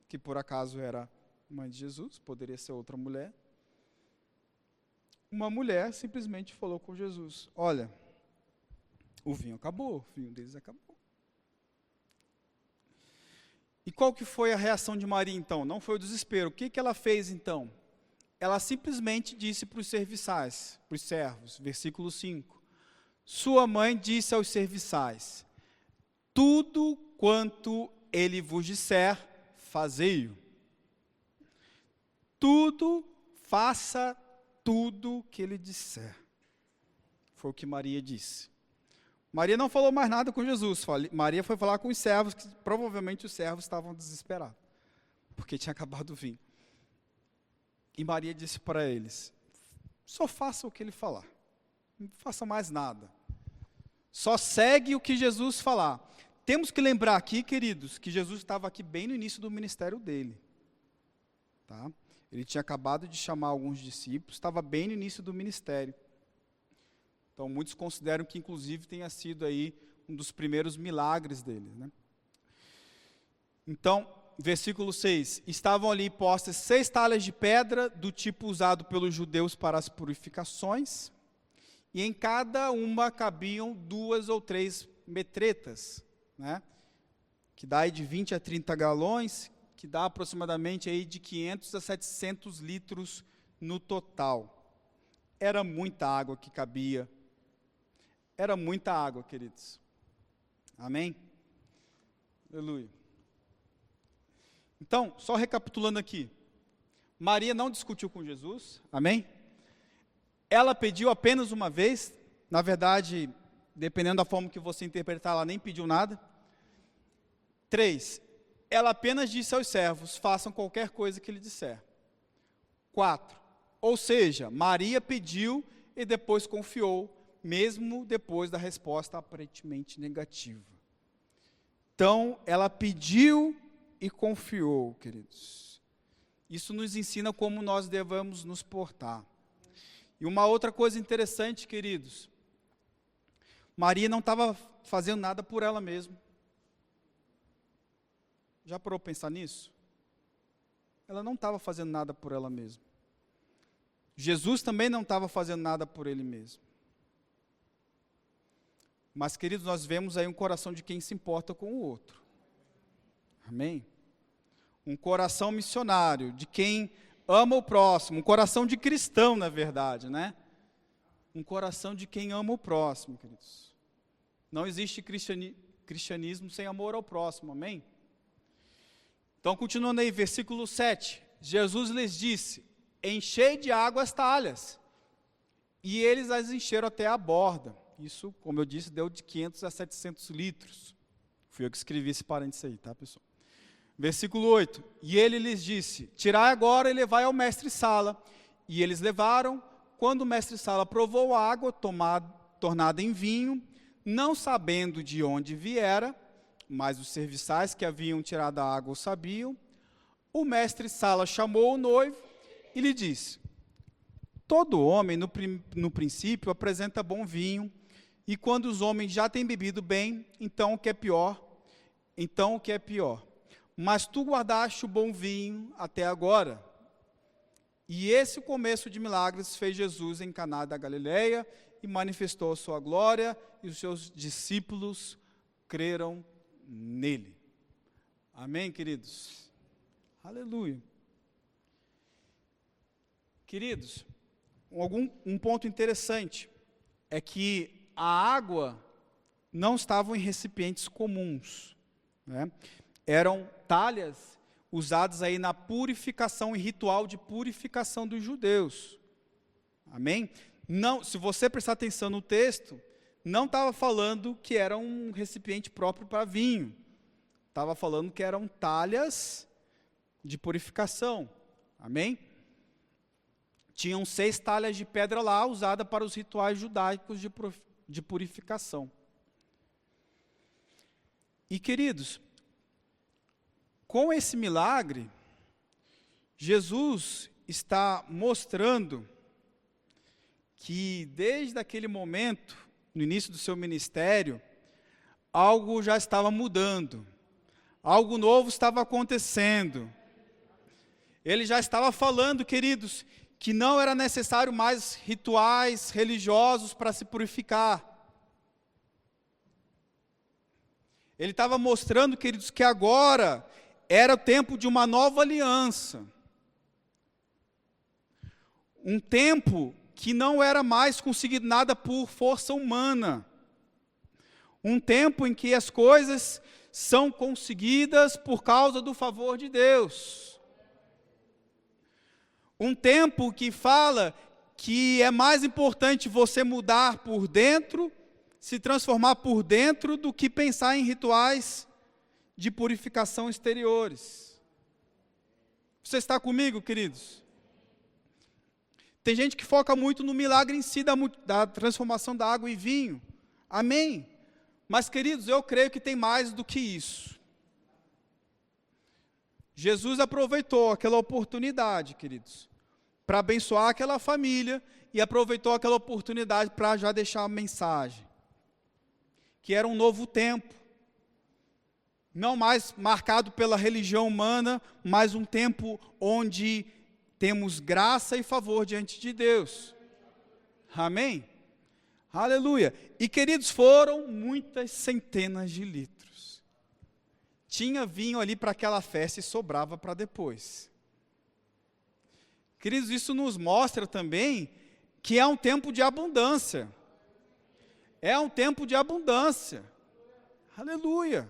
Speaker 1: que por acaso era mãe de Jesus, poderia ser outra mulher. Uma mulher simplesmente falou com Jesus: olha, o vinho acabou, o vinho deles acabou. E qual que foi a reação de Maria então? Não foi o desespero. O que ela fez então? Ela simplesmente disse para os serviçais, para os servos, versículo 5. Sua mãe disse aos serviçais: tudo quanto ele vos disser, fazei-o. Faça tudo o que ele disser. Foi o que Maria disse. Maria não falou mais nada com Jesus. Maria foi falar com os servos, que provavelmente os servos estavam desesperados, porque tinha acabado o vinho. E Maria disse para eles: só faça o que ele falar, não faça mais nada, só segue o que Jesus falar. Temos que lembrar aqui, queridos, que Jesus estava aqui bem no início do ministério dele, tá? Ele tinha acabado de chamar alguns discípulos, estava bem no início do ministério. Então, muitos consideram que, inclusive, tenha sido aí um dos primeiros milagres dele, né? Então, versículo 6, estavam ali postas 6 talhas de pedra, do tipo usado pelos judeus para as purificações, e em cada uma cabiam 2 ou 3 metretas, né? Que dá aí de 20 a 30 galões, que dá aproximadamente aí de 500 a 700 litros no total. Era muita água que cabia. Era muita água, queridos. Amém? Aleluia. Então, só recapitulando aqui. Maria não discutiu com Jesus. Amém? Ela pediu apenas uma vez. Na verdade, dependendo da forma que você interpretar, ela nem pediu nada. 3. Ela apenas disse aos servos: façam qualquer coisa que ele disser. 4. Ou seja, Maria pediu e depois confiou, mesmo depois da resposta aparentemente negativa. Então, ela pediu e confiou, queridos. Isso nos ensina como nós devemos nos portar. E uma outra coisa interessante, queridos, Maria não estava fazendo nada por ela mesma. Já parou para pensar nisso? Ela não estava fazendo nada por ela mesma. Jesus também não estava fazendo nada por ele mesmo. Mas, queridos, nós vemos aí um coração de quem se importa com o outro. Amém? Um coração missionário, de quem ama o próximo, um coração de cristão, na verdade, né? Um coração de quem ama o próximo, queridos. Não existe cristianismo sem amor ao próximo, amém? Então, continuando aí, versículo 7, Jesus lhes disse: enchei de água as talhas, e eles as encheram até a borda. Isso, como eu disse, deu de 500 a 700 litros. Fui eu que escrevi esse parênteses aí, tá, pessoal? Versículo 8, e ele lhes disse: tirai agora e levai ao mestre-sala. E eles levaram. Quando o mestre-sala provou a água tornada em vinho, não sabendo de onde viera, mas os serviçais que haviam tirado a água o sabiam, o mestre-sala chamou o noivo e lhe disse: todo homem, no princípio, apresenta bom vinho, e quando os homens já têm bebido bem, então o que é pior. Mas tu guardaste o bom vinho até agora. E esse começo de milagres fez Jesus em Caná da Galileia, e manifestou a sua glória, e os seus discípulos creram nele. Amém, queridos? Aleluia. Queridos, um ponto interessante é que a água não estava em recipientes comuns, né? Eram talhas usadas aí na purificação e ritual de purificação dos judeus. Amém? Não, se você prestar atenção no texto, não estava falando que era um recipiente próprio para vinho. Estava falando que eram talhas de purificação. Amém? Tinham 6 talhas de pedra lá, usadas para os rituais judaicos de purificação. E, queridos, com esse milagre, Jesus está mostrando que desde aquele momento, no início do seu ministério, algo já estava mudando, algo novo estava acontecendo. Ele já estava falando, queridos, que não era necessário mais rituais religiosos para se purificar. Ele estava mostrando, queridos, que agora era o tempo de uma nova aliança. Um tempo que não era mais conseguido nada por força humana. Um tempo em que as coisas são conseguidas por causa do favor de Deus. Um tempo que fala que é mais importante você mudar por dentro, se transformar por dentro, do que pensar em rituais de purificação exteriores. Você está comigo, queridos? Tem gente que foca muito no milagre em si da transformação da água em vinho. Amém? Mas, queridos, eu creio que tem mais do que isso. Jesus aproveitou aquela oportunidade, queridos, para abençoar aquela família, e aproveitou aquela oportunidade para já deixar a mensagem, que era um novo tempo, não mais marcado pela religião humana, mas um tempo onde temos graça e favor diante de Deus. Amém? Aleluia. E, queridos, foram muitas centenas de litros. Tinha vinho ali para aquela festa e sobrava para depois. Queridos, isso nos mostra também que é um tempo de abundância. É um tempo de abundância. Aleluia.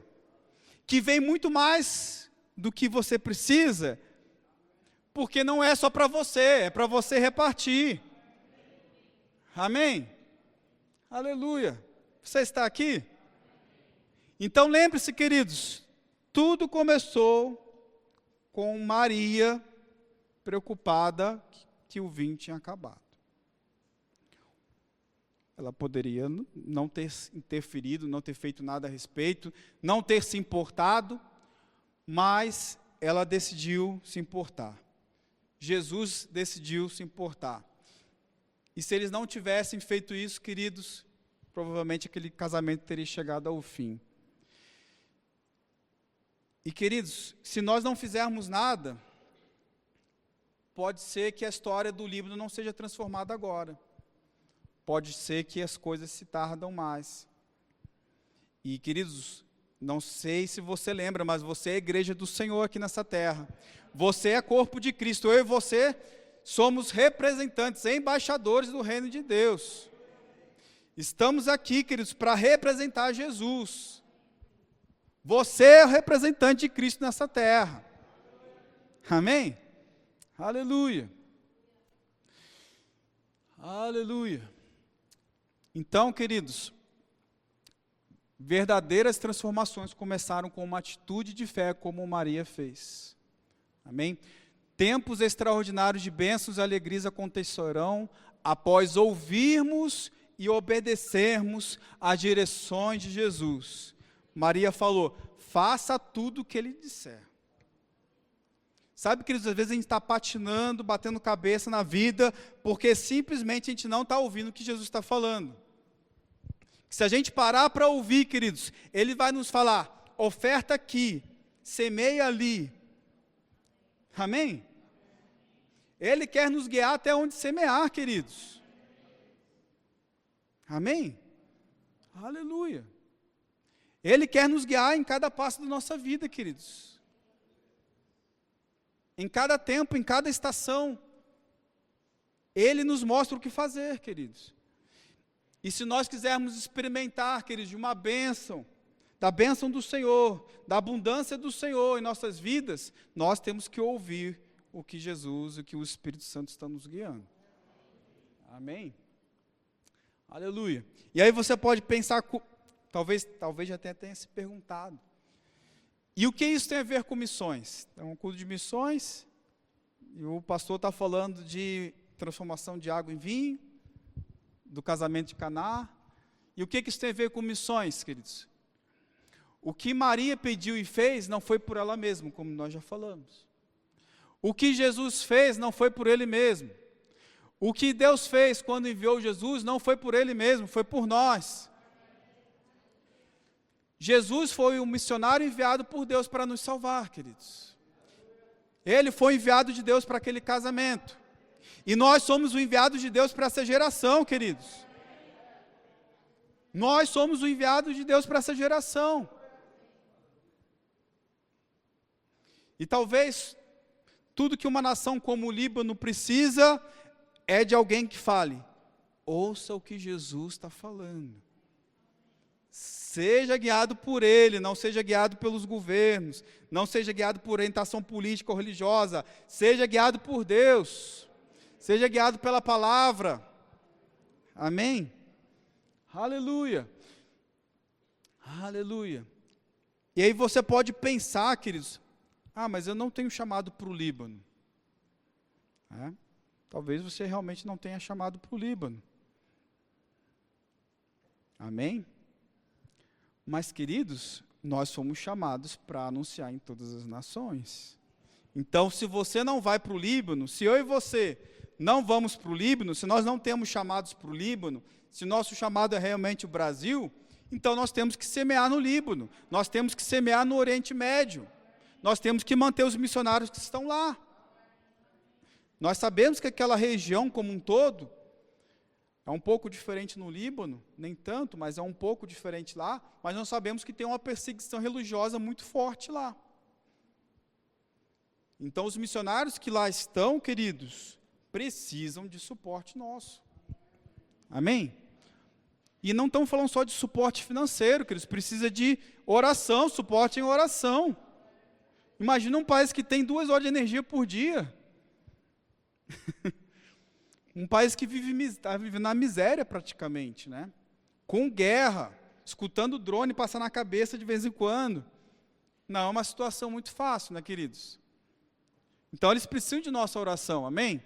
Speaker 1: Que vem muito mais do que você precisa, porque não é só para você, é para você repartir. Amém? Aleluia. Você está aqui? Então lembre-se, queridos, tudo começou com Maria preocupada que o vinho tinha acabado. Ela poderia não ter interferido, não ter feito nada a respeito, não ter se importado, mas ela decidiu se importar. Jesus decidiu se importar. E se eles não tivessem feito isso, queridos, provavelmente aquele casamento teria chegado ao fim. E, queridos, se nós não fizermos nada, pode ser que a história do Líbano não seja transformada agora. Pode ser que as coisas se tardam mais. E, queridos, não sei se você lembra, mas você é a igreja do Senhor aqui nessa terra. Você é corpo de Cristo. Eu e você somos representantes, embaixadores do reino de Deus. Estamos aqui, queridos, para representar Jesus. Você é o representante de Cristo nessa terra. Amém? Aleluia. Aleluia. Então, queridos, verdadeiras transformações começaram com uma atitude de fé, como Maria fez. Amém? Tempos extraordinários de bênçãos e alegrias acontecerão após ouvirmos e obedecermos às direções de Jesus. Maria falou: faça tudo o que ele disser. Sabe, queridos, às vezes a gente está patinando, batendo cabeça na vida, porque simplesmente a gente não está ouvindo o que Jesus está falando. Se a gente parar para ouvir, queridos, ele vai nos falar: oferta aqui, semeia ali. Amém? Ele quer nos guiar até onde semear, queridos. Amém? Aleluia. Ele quer nos guiar em cada passo da nossa vida, queridos. Em cada tempo, em cada estação. Ele nos mostra o que fazer, queridos. E se nós quisermos experimentar, queridos, de uma bênção, da bênção do Senhor, da abundância do Senhor em nossas vidas, nós temos que ouvir o que Jesus, o que o Espírito Santo está nos guiando. Amém? Aleluia. E aí você pode pensar, talvez já tenha se perguntado, e o que isso tem a ver com missões? É um culto de missões, e o pastor está falando de transformação de água em vinho, do casamento de Caná. E o que isso tem a ver com missões, queridos? O que Maria pediu e fez não foi por ela mesma, como nós já falamos. O que Jesus fez não foi por ele mesmo. O que Deus fez quando enviou Jesus não foi por ele mesmo, foi por nós. Jesus foi um missionário enviado por Deus para nos salvar, queridos. Ele foi enviado de Deus para aquele casamento. E nós somos o enviado de Deus para essa geração, queridos. Nós somos o enviado de Deus para essa geração. E talvez tudo que uma nação como o Líbano precisa é de alguém que fale: ouça o que Jesus está falando. Seja guiado por Ele, não seja guiado pelos governos, não seja guiado por orientação política ou religiosa, seja guiado por Deus, seja guiado pela palavra. Amém? Aleluia. Aleluia. E aí você pode pensar, queridos: mas eu não tenho chamado para o Líbano. talvez você realmente não tenha chamado para o Líbano. Amém? Mas, queridos, nós fomos chamados para anunciar em todas as nações. Então, se você não vai para o Líbano, se eu e você não vamos para o Líbano, se nós não temos chamados para o Líbano, se nosso chamado é realmente o Brasil, então nós temos que semear no Líbano, nós temos que semear no Oriente Médio, nós temos que manter os missionários que estão lá. Nós sabemos que aquela região como um todo é um pouco diferente no Líbano, nem tanto, mas é um pouco diferente lá, mas nós sabemos que tem uma perseguição religiosa muito forte lá. Então, os missionários que lá estão, queridos, precisam de suporte nosso. Amém? E não estamos falando só de suporte financeiro, queridos, precisa de oração, suporte em oração. Imagina um país que tem 2 horas de energia por dia. Um país que está vivendo na miséria praticamente, né? Com guerra, escutando drone passar na cabeça de vez em quando. Não é uma situação muito fácil, né, queridos? Então, eles precisam de nossa oração, amém?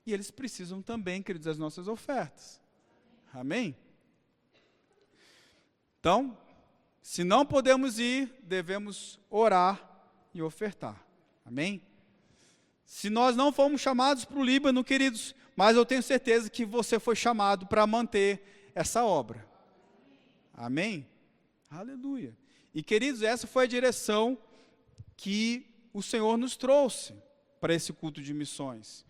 Speaker 1: E eles precisam também, queridos, das nossas ofertas. Amém? Então, se não podemos ir, devemos orar e ofertar. Amém? Se nós não fomos chamados para o Líbano, queridos, mas eu tenho certeza que você foi chamado para manter essa obra. Amém? Aleluia. E, queridos, essa foi a direção que o Senhor nos trouxe para esse culto de missões.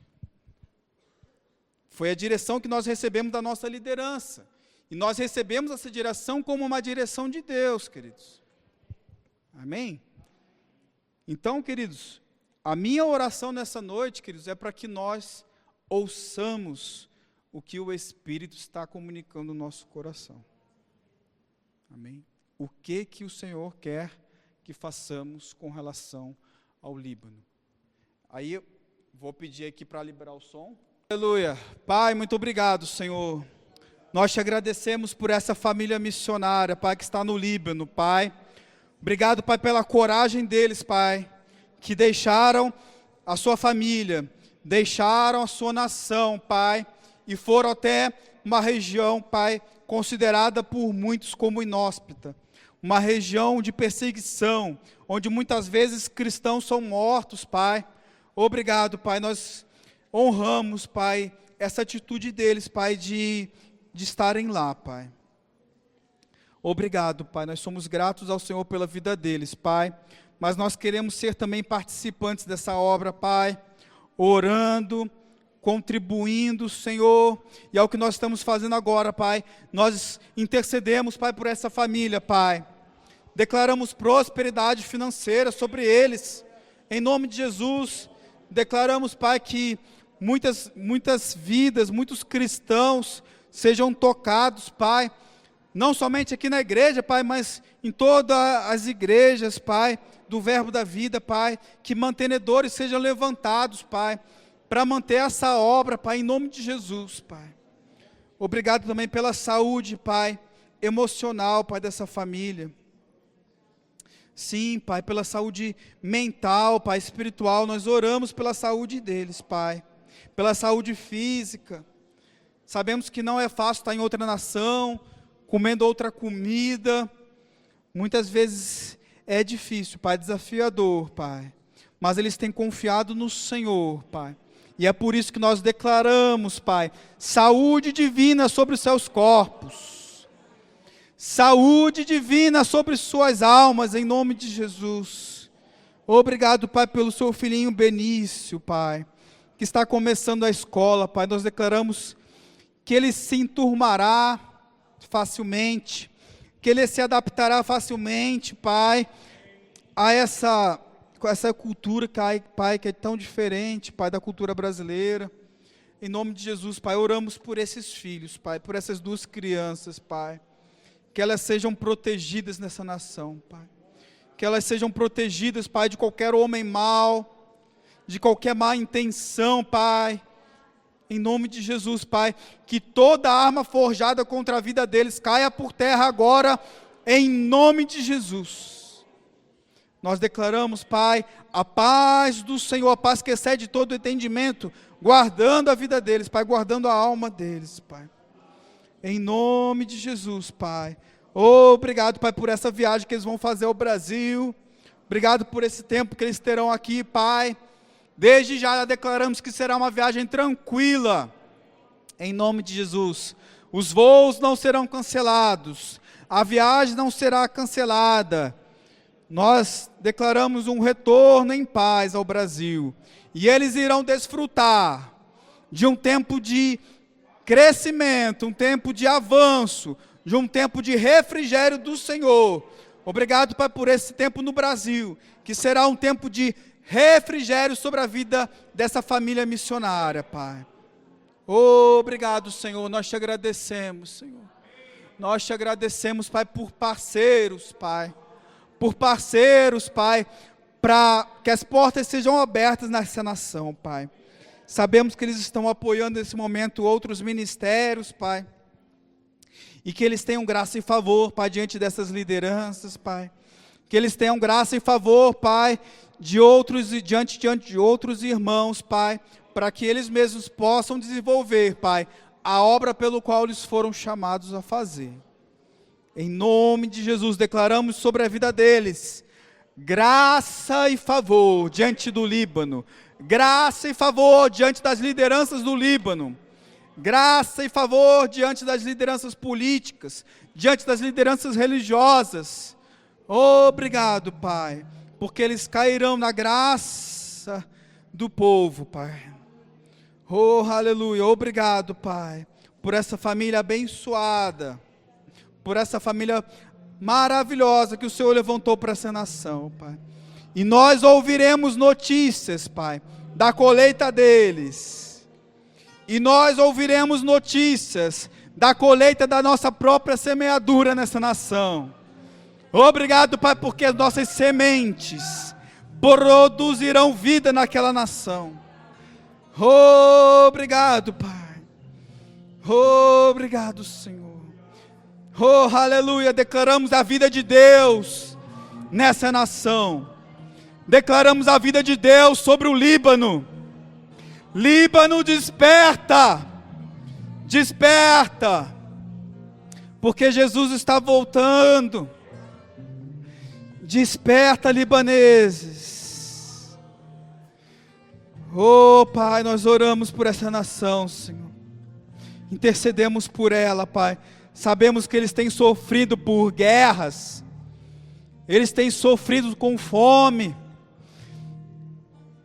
Speaker 1: Foi a direção que nós recebemos da nossa liderança. E nós recebemos essa direção como uma direção de Deus, queridos. Amém? Então, queridos, a minha oração nessa noite, queridos, é para que nós ouçamos o que o Espírito está comunicando no nosso coração. Amém? O que o Senhor quer que façamos com relação ao Líbano. Aí eu vou pedir aqui para liberar o som. Aleluia. Pai, muito obrigado, Senhor. Nós te agradecemos por essa família missionária, Pai, que está no Líbano, Pai. Obrigado, Pai, pela coragem deles, Pai, que deixaram a sua família, deixaram a sua nação, Pai, e foram até uma região, Pai, considerada por muitos como inóspita. Uma região de perseguição, onde muitas vezes cristãos são mortos, Pai. Obrigado, Pai, nós honramos, Pai, essa atitude deles, Pai, de estarem lá, Pai. Obrigado, Pai, nós somos gratos ao Senhor pela vida deles, Pai, mas nós queremos ser também participantes dessa obra, Pai, orando, contribuindo, Senhor, e é o que nós estamos fazendo agora, Pai. Nós intercedemos, Pai, por essa família, Pai. Declaramos prosperidade financeira sobre eles, em nome de Jesus. Declaramos, Pai, que muitas vidas, muitos cristãos sejam tocados, Pai, não somente aqui na igreja, Pai, mas em todas as igrejas, Pai, do Verbo da Vida, Pai, que mantenedores sejam levantados, Pai, para manter essa obra, Pai, em nome de Jesus, Pai. Obrigado também pela saúde, Pai, emocional, Pai, dessa família. Sim, Pai, pela saúde mental, Pai, espiritual, nós oramos pela saúde deles, Pai, pela saúde física. Sabemos que não é fácil estar em outra nação, comendo outra comida. Muitas vezes é difícil, Pai, desafiador, Pai. Mas eles têm confiado no Senhor, Pai. E é por isso que nós declaramos, Pai, saúde divina sobre os seus corpos. Saúde divina sobre suas almas, em nome de Jesus. Obrigado, Pai, pelo seu filhinho Benício, Pai, que está começando a escola, Pai. Nós declaramos que ele se enturmará facilmente, que ele se adaptará facilmente, Pai, a essa cultura, Pai, que é tão diferente, Pai, da cultura brasileira. Em nome de Jesus, Pai, oramos por esses filhos, Pai, por essas 2 crianças, Pai, que elas sejam protegidas nessa nação, Pai, que elas sejam protegidas, Pai, de qualquer homem mau, de qualquer má intenção, Pai, em nome de Jesus, Pai, que toda arma forjada contra a vida deles caia por terra agora, em nome de Jesus. Nós declaramos, Pai, a paz do Senhor, a paz que excede todo o entendimento, guardando a vida deles, Pai, guardando a alma deles, Pai. Em nome de Jesus, Pai. Obrigado, Pai, por essa viagem que eles vão fazer ao Brasil. Obrigado por esse tempo que eles terão aqui, Pai. Desde já declaramos que será uma viagem tranquila. Em nome de Jesus. Os voos não serão cancelados. A viagem não será cancelada. Nós declaramos um retorno em paz ao Brasil. E eles irão desfrutar de um tempo de crescimento, um tempo de avanço, de um tempo de refrigério do Senhor. Obrigado, Pai, por esse tempo no Brasil, que será um tempo de refrigério sobre a vida dessa família missionária, Pai. Obrigado, Senhor, nós te agradecemos, Senhor. Nós te agradecemos, Pai, por parceiros, Pai. Por parceiros, Pai, para que as portas sejam abertas nessa nação, Pai. Sabemos que eles estão apoiando nesse momento outros ministérios, Pai. E que eles tenham graça e favor, Pai, diante dessas lideranças, Pai. Que eles tenham graça e favor, Pai, diante de outros irmãos, Pai, para que eles mesmos possam desenvolver, Pai, a obra pelo qual eles foram chamados a fazer. Em nome de Jesus, declaramos sobre a vida deles graça e favor diante do Líbano, graça e favor diante das lideranças do Líbano, graça e favor diante das lideranças políticas, diante das lideranças religiosas. Obrigado, Pai, porque eles cairão na graça do povo, Pai. Oh, aleluia. Obrigado, Pai, por essa família abençoada, por essa família maravilhosa que o Senhor levantou para essa nação, Pai. E nós ouviremos notícias, Pai, da colheita deles. E nós ouviremos notícias da colheita da nossa própria semeadura nessa nação. Obrigado, Pai, porque as nossas sementes produzirão vida naquela nação. Obrigado, Pai. Obrigado, Senhor. Oh, aleluia, declaramos a vida de Deus nessa nação. Declaramos a vida de Deus sobre o Líbano. Líbano, desperta. Desperta. Porque Jesus está voltando. Desperta, libaneses. Oh, Pai, nós oramos por essa nação, Senhor. Intercedemos por ela, Pai. Sabemos que eles têm sofrido por guerras, eles têm sofrido com fome,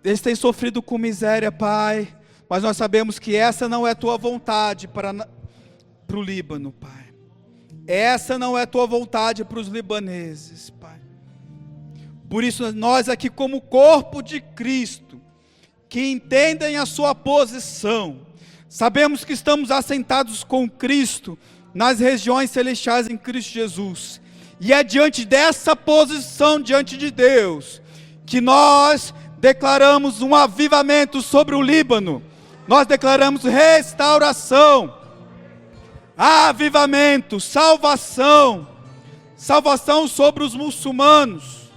Speaker 1: eles têm sofrido com miséria, Pai, mas nós sabemos que essa não é a Tua vontade para o Líbano, Pai. Essa não é a Tua vontade para os libaneses, Pai. Por isso nós aqui como corpo de Cristo, que entendem a sua posição, sabemos que estamos assentados com Cristo, nas regiões celestiais em Cristo Jesus, e é diante dessa posição diante de Deus, que nós declaramos um avivamento sobre o Líbano, nós declaramos restauração, avivamento, salvação, salvação sobre os muçulmanos,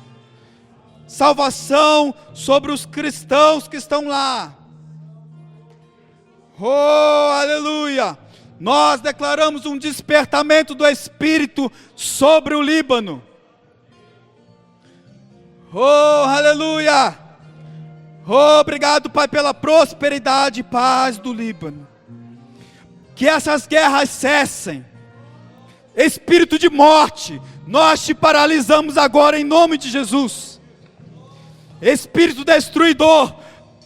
Speaker 1: salvação sobre os cristãos que estão lá. Oh, aleluia! Nós declaramos um despertamento do Espírito sobre o Líbano. Oh, aleluia! Oh, obrigado, Pai, pela prosperidade e paz do Líbano. Que essas guerras cessem. Espírito de morte, nós te paralisamos agora em nome de Jesus. Espírito destruidor,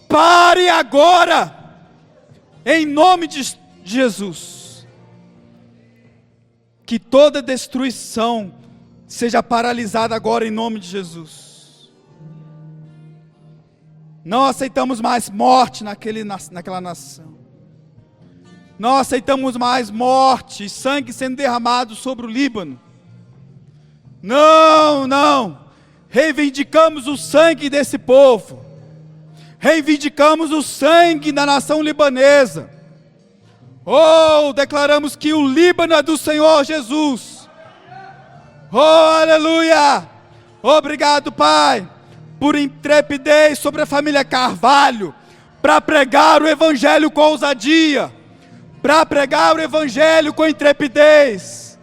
Speaker 1: pare agora, em nome de Jesus. Que toda destruição seja paralisada agora em nome de Jesus. Não aceitamos mais morte naquela nação. Não aceitamos mais morte, sangue sendo derramado sobre o Líbano. Não, não. Reivindicamos o sangue desse povo. Reivindicamos o sangue da nação libanesa. Oh, declaramos que o Líbano é do Senhor Jesus. Oh, aleluia. Obrigado, Pai, por intrepidez sobre a família Carvalho, para pregar o Evangelho com ousadia, para pregar o Evangelho com intrepidez,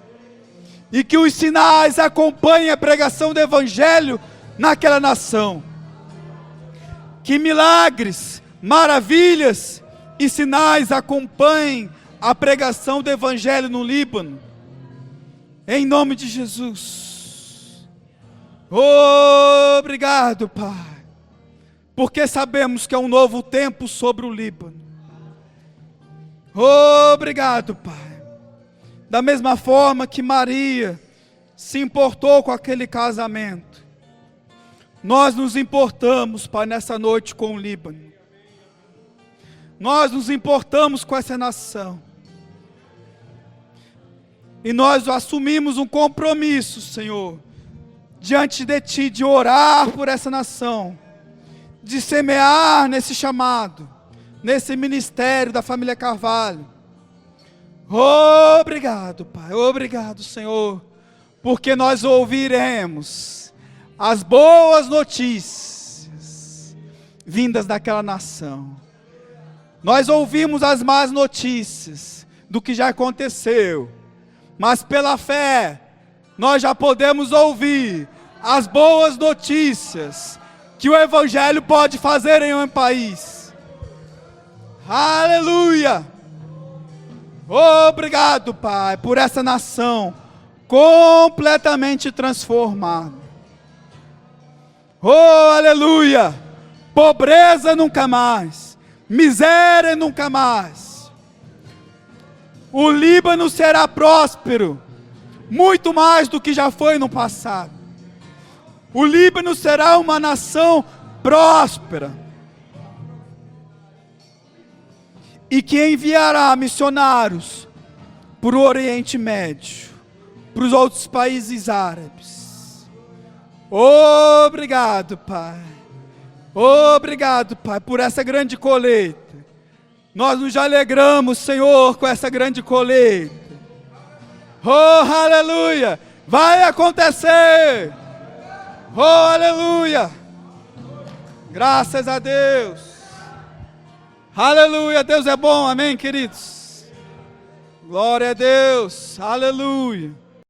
Speaker 1: e que os sinais acompanhem a pregação do Evangelho naquela nação. Que milagres, maravilhas e sinais acompanhem a pregação do Evangelho no Líbano, em nome de Jesus. Obrigado, Pai, porque sabemos que é um novo tempo sobre o Líbano. Obrigado, Pai. Da mesma forma que Maria se importou com aquele casamento, nós nos importamos, Pai, nessa noite com o Líbano. Nós nos importamos com essa nação. E nós assumimos um compromisso, Senhor, diante de Ti, de orar por essa nação, de semear nesse chamado, nesse ministério da família Carvalho. Obrigado, Pai, obrigado, Senhor, porque nós ouviremos as boas notícias vindas daquela nação. Nós ouvimos as más notícias do que já aconteceu, mas pela fé, nós já podemos ouvir as boas notícias que o Evangelho pode fazer em um país. Aleluia! Obrigado, Pai, por essa nação completamente transformada. Oh, aleluia! Pobreza nunca mais, miséria nunca mais. O Líbano será próspero, muito mais do que já foi no passado. O Líbano será uma nação próspera, e que enviará missionários para o Oriente Médio, para os outros países árabes. Obrigado, Pai. Obrigado, Pai, por essa grande colheita. Nós nos alegramos, Senhor, com essa grande colheita. Oh, aleluia! Vai acontecer! Oh, aleluia! Graças a Deus! Aleluia! Deus é bom, amém, queridos? Glória a Deus! Aleluia!